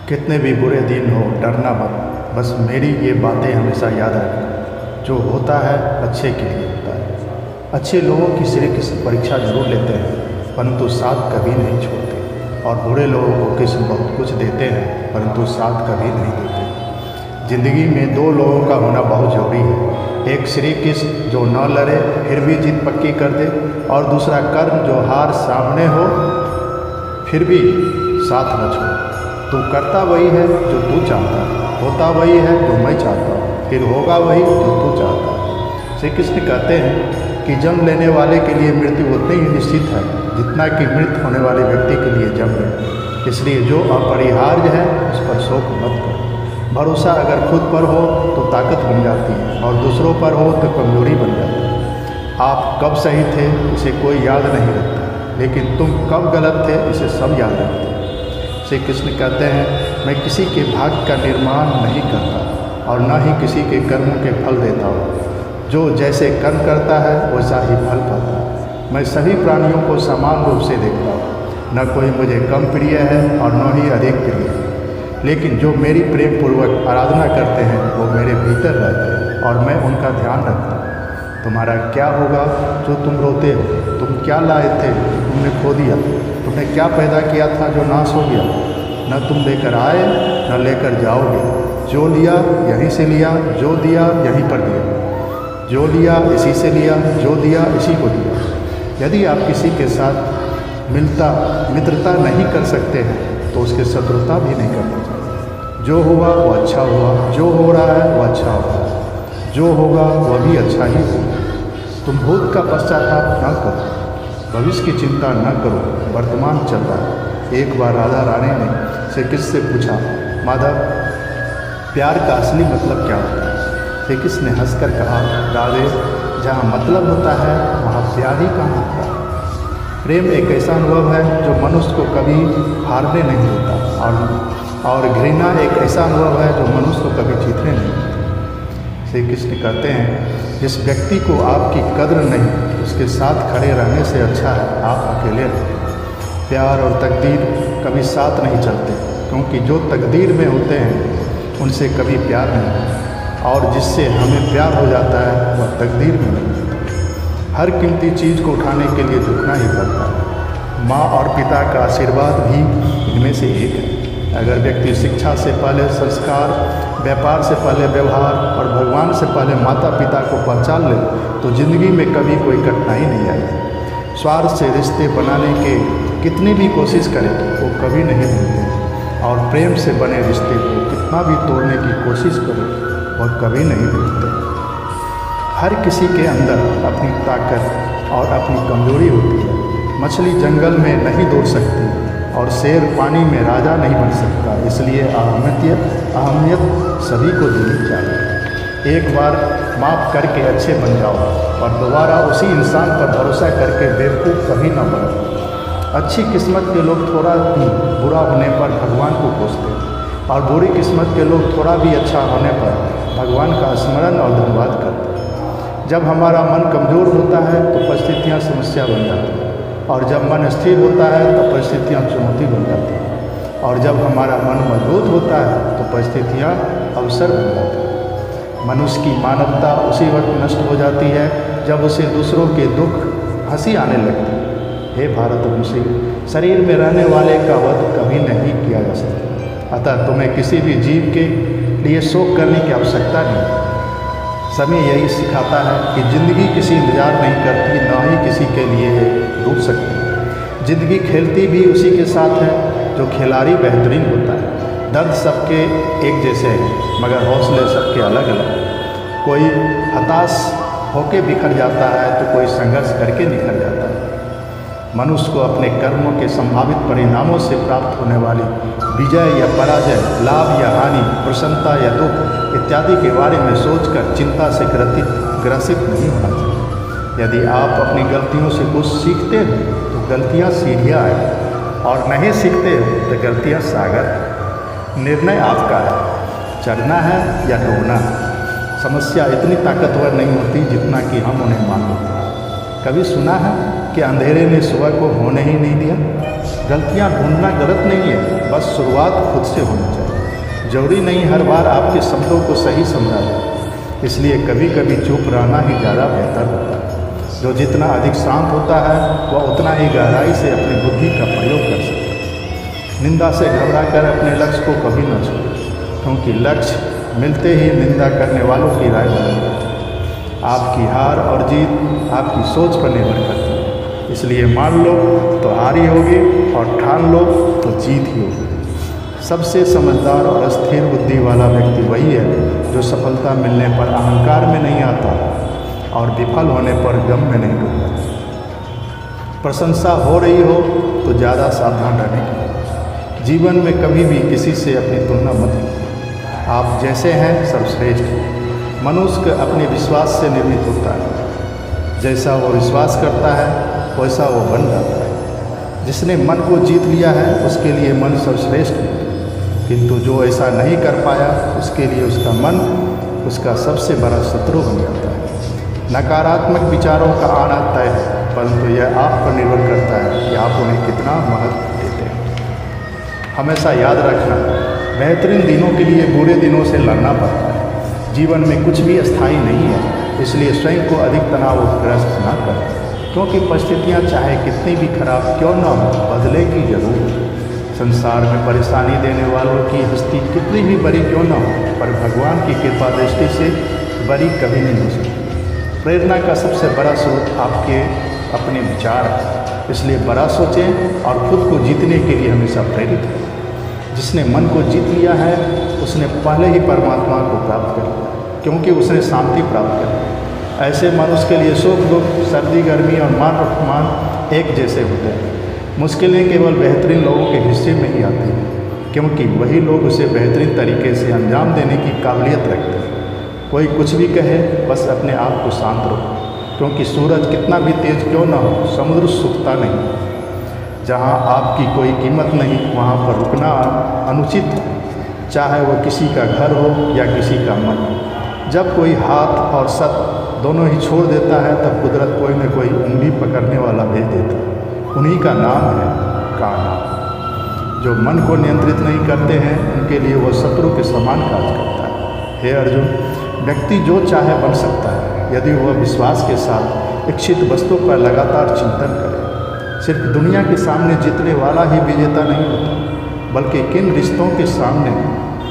कितने भी बुरे दिन हो डरना मत, बस मेरी ये बातें हमेशा याद रखना। जो होता है अच्छे के लिए होता है। अच्छे लोगों की सिर्फ परीक्षा जरूर लेते हैं, परंतु साथ कभी नहीं छोड़ते। और बुरे लोगों को किस्म बहुत कुछ देते हैं, परंतु साथ कभी नहीं देते। ज़िंदगी में दो लोगों का होना बहुत ज़रूरी है। एक श्री कृष्ण जो न लड़े फिर भी जीत पक्की कर दे, और दूसरा कर्ण जो हार सामने हो फिर भी साथ न छोड़े। तू करता वही है जो तू चाहता है, होता वही है जो मैं चाहता हूँ, फिर होगा वही जो तू चाहता है। श्री कृष्ण कहते हैं कि जन्म लेने वाले के लिए मृत्यु उतनी ही निश्चित है जितना कि मृत होने वाले व्यक्ति के लिए जन्म है। इसलिए जो अपरिहार्य है उस पर शोक मत करो। भरोसा अगर खुद पर हो तो ताकत बन जाती है, और दूसरों पर हो तो कमजोरी बन जाती है। आप कब सही थे इसे कोई याद नहीं रखता, लेकिन तुम कब गलत थे इसे सब याद रखते हैं। श्री कृष्ण कहते हैं, मैं किसी के भाग्य का निर्माण नहीं करता और न ही किसी के कर्मों के फल देता हूँ। जो जैसे कर्म करता है वैसा ही फल पाता है। मैं सभी प्राणियों को समान रूप से देखता हूँ, न कोई मुझे कम प्रिय है और न ही अधिक प्रिय है। लेकिन जो मेरी प्रेम पूर्वक आराधना करते हैं वो मेरे भीतर रहते हैं और मैं उनका ध्यान रखता हूँ। तुम्हारा क्या होगा जो तुम रोते हो? तुम क्या लाए थे तुमने खो दिया? तुमने क्या पैदा किया था जो नाश हो गया? न तुम लेकर आए न लेकर जाओगे। जो लिया यहीं से लिया, जो दिया यहीं पर दिया। जो लिया इसी से लिया, जो दिया इसी को दिया। यदि आप किसी के साथ मित्रता नहीं कर सकते हैं तो उसके शत्रुता भी नहीं करना चाहिए। जो हुआ वो अच्छा हुआ, जो हो रहा है वो अच्छा हो रहा है, जो होगा वह भी अच्छा ही होगा। तुम भूत का पश्चाताप न करो, भविष्य की चिंता न करो, वर्तमान चल रहा है। एक बार राधा रानी ने श्री कृष्ण से पूछा, माधव प्यार का असली मतलब क्या होता है? श्री कृष्ण ने हंसकर कहा, राधे जहाँ मतलब होता है वहाँ प्यार ही कहाँ होता है। प्रेम एक ऐसा अनुभव है जो मनुष्य को कभी हारने नहीं देता, और घृणा एक ऐसा अनुभव है जो मनुष्य को कभी जीतने नहीं देता। श्री कृष्ण कहते हैं, जिस व्यक्ति को आपकी कद्र नहीं उसके साथ खड़े रहने से अच्छा है आप अकेले रहें। प्यार और तकदीर कभी साथ नहीं चलते, क्योंकि जो तकदीर में होते हैं उनसे कभी प्यार नहीं होता, और जिससे हमें प्यार हो जाता है वह तकदीर में नहीं होता। हर कीमती चीज़ को उठाने के लिए झुकना ही पड़ता है। माँ और पिता का आशीर्वाद भी इनमें से एक है। अगर व्यक्ति शिक्षा से पहले संस्कार, व्यापार से पहले व्यवहार और भगवान से पहले माता पिता को पहचान ले तो ज़िंदगी में कभी कोई कठिनाई नहीं आएगी। स्वार्थ से रिश्ते बनाने के कितनी भी कोशिश करें वो कभी नहीं मिलते, और प्रेम से बने रिश्ते को कितना भी तोड़ने की कोशिश करें वह कभी नहीं मिलते। हर किसी के अंदर अपनी ताकत और अपनी कमजोरी होती है। मछली जंगल में नहीं दौड़ सकती और शेर पानी में राजा नहीं बन सकता, इसलिए अहमियत सभी को देनी चाहिए। एक बार माफ़ करके अच्छे बन जाओ और दोबारा उसी इंसान पर भरोसा करके बेवकूफ़ कभी न बनो। अच्छी किस्मत के लोग थोड़ा भी बुरा होने पर भगवान को कोसते हैं, और बुरी किस्मत के लोग थोड़ा भी अच्छा होने पर भगवान का स्मरण और धन्यवाद करते हैं। जब हमारा मन कमज़ोर होता है तो परिस्थितियाँ समस्या बन जाती हैं, और जब मन स्थिर होता है तो परिस्थितियाँ चुनौती बन जाती हैं, और जब हमारा मन मजबूत होता है तो परिस्थितियाँ अवसर बन जाती हैं। मनुष्य की मानवता उसी वक्त नष्ट हो जाती है जब उसे दूसरों के दुख हंसी आने लगती है। हे भारतवंशी, शरीर में रहने वाले का वध कभी नहीं किया जा सकता, अतः तुम्हें किसी भी जीव के लिए शोक करने की आवश्यकता नहीं। समय यही सिखाता है कि ज़िंदगी किसी इंतजार नहीं करती, ना ही किसी के लिए रुक सकती। ज़िंदगी खेलती भी उसी के साथ है जो खिलाड़ी बेहतरीन होता है। दर्द सबके एक जैसे हैं, मगर हौसले सबके अलग अलग। कोई हताश होके बिखर जाता है तो कोई संघर्ष करके निखर जाता है। मनुष्य को अपने कर्मों के संभावित परिणामों से प्राप्त होने वाली विजय या पराजय, लाभ या हानि, प्रसन्नता या दुख इत्यादि के बारे में सोचकर चिंता से ग्रसित नहीं होना चाहिए। यदि आप अपनी गलतियों से कुछ सीखते हो तो गलतियाँ सीढ़ियाँ हैं, और नहीं सीखते हो तो गलतियाँ सागर हैं। निर्णय आपका है, चढ़ना है या डूबना है। समस्या इतनी ताकतवर नहीं होती जितना कि हम उन्हें मानते हैं। कभी सुना है कि अंधेरे ने सुबह को होने ही नहीं दिया? गलतियां ढूंढना गलत नहीं है, बस शुरुआत खुद से होनी चाहिए। जरूरी नहीं हर बार आपके शब्दों को सही समझा जाए, इसलिए कभी कभी चुप रहना ही ज़्यादा बेहतर होता है। जो जितना अधिक शांत होता है वह उतना ही गहराई से अपनी बुद्धि का प्रयोग कर सकता है। निंदा से घबरा कर अपने लक्ष्य को कभी न छोड़ें, क्योंकि लक्ष्य मिलते ही निंदा करने वालों की राय बदल जाती है। आपकी हार और जीत आपकी सोच पर निर्भर करती है, इसलिए मान लो तो हार ही होगी और ठान लो तो जीत ही होगी। सबसे समझदार और स्थिर बुद्धि वाला व्यक्ति वही है जो सफलता मिलने पर अहंकार में नहीं आता और विफल होने पर गम में नहीं डूबता। प्रशंसा हो रही हो तो ज़्यादा सावधान रहने की। जीवन में कभी भी किसी से अपनी तुलना मत कीजिए। आप जैसे हैं सर्वश्रेष्ठ। मनुष्य अपने विश्वास से निर्मित होता है। जैसा वो विश्वास करता है वैसा वो बन जाता है। जिसने मन को जीत लिया है उसके लिए मन सर्वश्रेष्ठ है, किंतु जो ऐसा नहीं कर पाया उसके लिए उसका मन उसका सबसे बड़ा शत्रु बन जाता है। नकारात्मक विचारों का आना तय है, परंतु यह आप पर निर्भर करता है कि आप उन्हें कितना महत्व देते हैं। हमेशा याद रखना, बेहतरीन दिनों के लिए बुरे दिनों से लड़ना पड़ता है। जीवन में कुछ भी अस्थायी नहीं है, इसलिए स्वयं को अधिक तनावग्रस्त न करें, क्योंकि परिस्थितियाँ चाहे कितनी भी खराब क्यों न हो बदलेगी जरूर। संसार में परेशानी देने वालों की हस्ती कितनी भी बड़ी क्यों न हो, पर भगवान की कृपा दृष्टि से बड़ी कभी नहीं हो सकती। प्रेरणा का सबसे बड़ा स्रोत आपके अपने विचार है, इसलिए बड़ा सोचें और खुद को जीतने के लिए हमेशा प्रेरित है। जिसने मन को जीत लिया है उसने पहले ही परमात्मा को प्राप्त कर लिया, क्योंकि उसने शांति प्राप्त कर ली। ऐसे मनुष्य के लिए सुख दुख, सर्दी गर्मी और मान अपमान एक जैसे होते हैं। मुश्किलें केवल बेहतरीन लोगों के हिस्से में ही आती हैं, क्योंकि वही लोग उसे बेहतरीन तरीके से अंजाम देने की काबिलियत रखते हैं। कोई कुछ भी कहे, बस अपने आप को शांत रखो, क्योंकि सूरज कितना भी तेज क्यों न हो समुद्र सूखता नहीं। जहाँ आपकी कोई कीमत नहीं वहाँ पर रुकना अनुचित है, चाहे वो किसी का घर हो या किसी का मन। जब कोई हाथ और सत दोनों ही छोड़ देता है तब कुदरत कोई न कोई उंगली पकड़ने वाला भेज देता है। उन्हीं का नाम है काना। जो मन को नियंत्रित नहीं करते हैं उनके लिए वो शत्रु के समान कार्य करता है। हे अर्जुन, व्यक्ति जो चाहे बन सकता है यदि वह विश्वास के साथ इच्छित वस्तु पर लगातार चिंतन करे। सिर्फ दुनिया के सामने जीतने वाला ही विजेता नहीं होता, बल्कि किन रिश्तों के सामने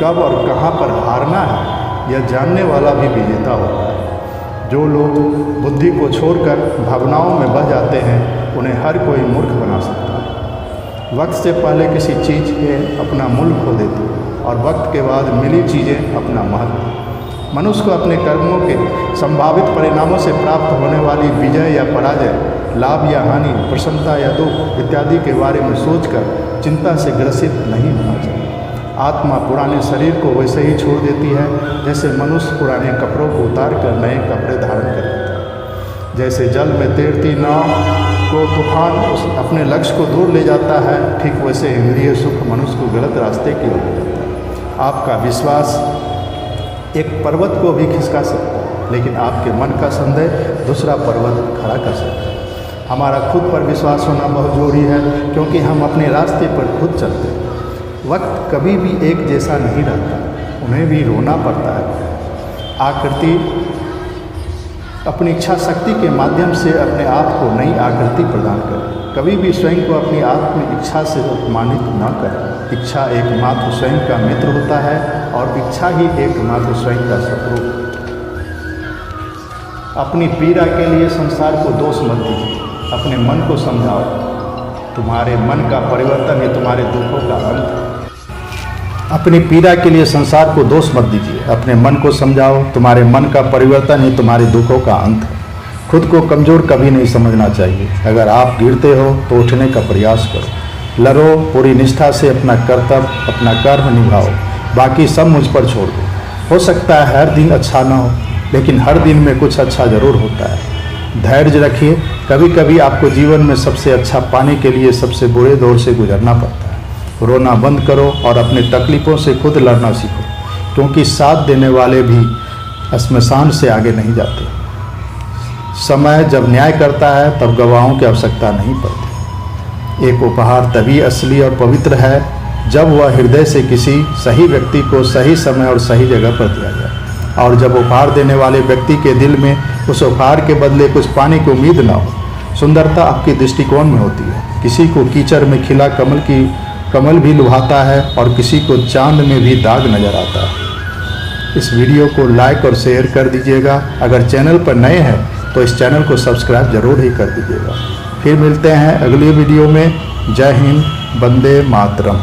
कब और कहाँ पर हारना है यह जानने वाला भी विजेता होता है। जो लोग बुद्धि को छोड़कर भावनाओं में बह जाते हैं उन्हें हर कोई मूर्ख बना सकता है। वक्त से पहले किसी चीज़ के अपना मूल्य खो देती है और वक्त के बाद मिली चीज़ें अपना महत्व। मनुष्य को अपने कर्मों के संभावित परिणामों से प्राप्त होने वाली विजय या पराजय, लाभ या हानि, प्रसन्नता या दुख इत्यादि के बारे में सोचकर चिंता से ग्रसित नहीं होना चाहिए। आत्मा पुराने शरीर को वैसे ही छोड़ देती है जैसे मनुष्य पुराने कपड़ों को उतार कर नए कपड़े धारण कर लेता है। जैसे जल में तैरती नाव को तूफान अपने लक्ष्य को दूर ले जाता है, ठीक वैसे इंद्रिय सुख मनुष्य को गलत रास्ते की ओर ले जाता है। आपका विश्वास एक पर्वत को भी खिसका सकता है, लेकिन आपके मन का संदेह दूसरा पर्वत खड़ा कर सकता है। हमारा खुद पर विश्वास होना बहुत जरूरी है, क्योंकि हम अपने रास्ते पर खुद चलते हैं। वक्त कभी भी एक जैसा नहीं रहता, उन्हें भी रोना पड़ता है। आकृति अपनी इच्छा शक्ति के माध्यम से अपने आप को नई आकृति प्रदान करें। कभी भी स्वयं को अपनी आत्म इच्छा से अपमानित न करें। इच्छा एकमात्र स्वयं का मित्र होता है और इच्छा ही एकमात्र स्वयं का शत्रु। अपनी पीड़ा के लिए संसार को दोष मत दीजिए, अपने मन को समझाओ। तुम्हारे मन का परिवर्तन ही तुम्हारे दुखों का अंत है। अपनी पीड़ा के लिए संसार को दोष मत दीजिए, अपने मन को समझाओ। तुम्हारे मन का परिवर्तन ही तुम्हारे दुखों का अंत है। खुद को कमज़ोर कभी नहीं समझना चाहिए। अगर आप गिरते हो तो उठने का प्रयास करो। लड़ो, पूरी निष्ठा से अपना कर्तव्य, अपना कर्म निभाओ। बाकी सब मुझ पर छोड़ दो। हो सकता है हर दिन अच्छा ना हो, लेकिन हर दिन में कुछ अच्छा ज़रूर होता है। धैर्य रखिए। कभी कभी आपको जीवन में सबसे अच्छा पाने के लिए सबसे बुरे दौर से गुजरना पड़ता है। रोना बंद करो और अपनी तकलीफ़ों से खुद लड़ना सीखो, क्योंकि साथ देने वाले भी श्मशान से आगे नहीं जाते। समय जब न्याय करता है तब गवाहों की आवश्यकता नहीं पड़ती। एक उपहार तभी असली और पवित्र है जब वह हृदय से किसी सही व्यक्ति को सही समय और सही जगह पर दिया जाए, और जब उपहार देने वाले व्यक्ति के दिल में उस उपहार के बदले कुछ पाने की उम्मीद न हो। सुंदरता आपके दृष्टिकोण में होती है। किसी को कीचड़ में खिला कमल भी लुभाता है और किसी को चांद में भी दाग नजर आता है। इस वीडियो को लाइक और शेयर कर दीजिएगा। अगर चैनल पर नए हैं तो इस चैनल को सब्सक्राइब जरूर ही कर दीजिएगा। फिर मिलते हैं अगली वीडियो में। जय हिंद, वंदे मातरम।